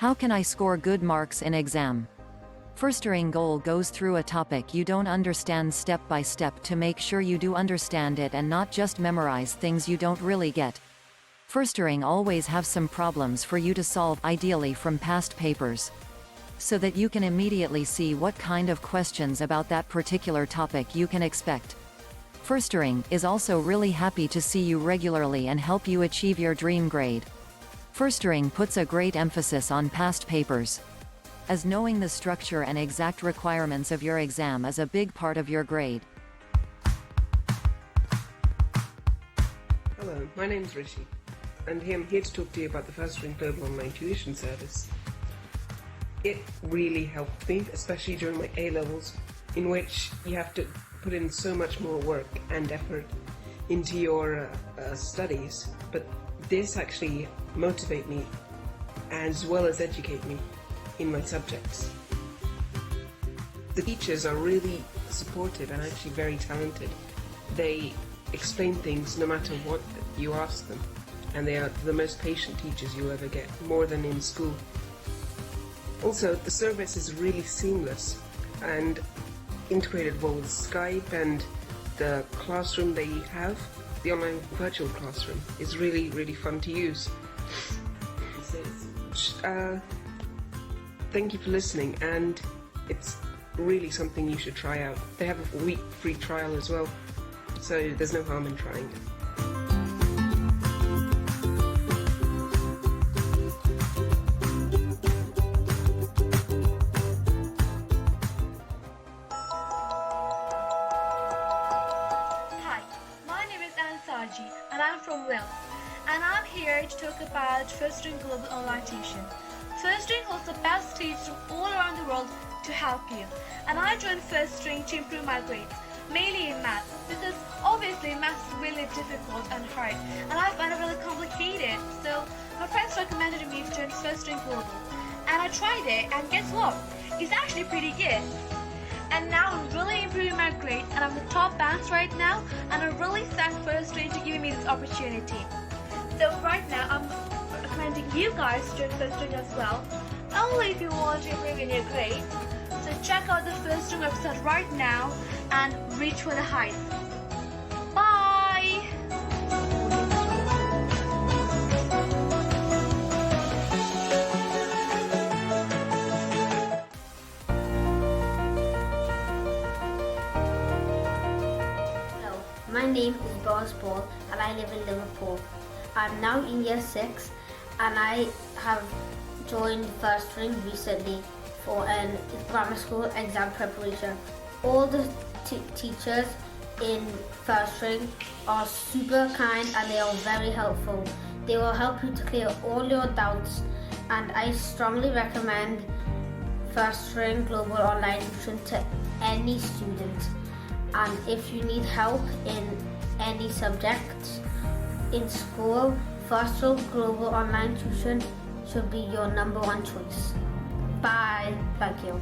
How can I score good marks in exam? Firstring Global goes through a topic you don't understand step by step to make sure you do understand it and not just memorize things you don't really get. Firstring always have some problems for you to solve, ideally from past papers, so that you can immediately see what kind of questions about that particular topic you can expect. Firstring is also really happy to see you regularly and help you achieve your dream grade. Firstring puts a great emphasis on past papers, as knowing the structure and exact requirements of your exam is a big part of your grade. Hello, my name is Rishi, and I'm here to talk to you about the Firstring Global online tuition service. It really helped me, especially during my A-levels, in which you have to put in so much more work and effort into your studies, but this actually motivates me as well as educate me in my subjects. The teachers are really supportive and actually very talented. They explain things no matter what you ask them, and they are the most patient teachers you'll ever get, more than in school. Also, the service is really seamless and integrated well with Skype, and the classroom they have, the online virtual classroom, is really, really fun to use. Thank you for listening, and it's really something you should try out. They have a week free trial as well, so there's no harm in trying it. Hi, my name is Ansarji and I'm from Wales, and I'm here to talk about Firstring Global online tuition. Firstring holds the best teachers from all around the world to help you, and I joined Firstring to improve my grades, mainly in maths, because obviously maths is really difficult and hard, and I find it really complicated. So my friends recommended me to join Firstring Global, and I tried it, and guess what? It's actually pretty good. And now I'm really improving my grade, and I'm the top bands right now, and I really thank Firstring to giving me this opportunity. So right now I'm recommending you guys to join Firstring as well, only if you want to improve in your grade. So check out the Firstring website right now and reach for the heights. Bye! Hello, my name is Boaz Paul and I live in Liverpool. I'm now in year 6 and I have joined Firstring recently for an grammar school exam preparation. All the teachers in Firstring are super kind and they are very helpful. They will help you to clear all your doubts, and I strongly recommend Firstring Global online tuition to any student. And if you need help in any subjects in school, Firstring Global online tuition should be your #1 choice. Bye. Thank you.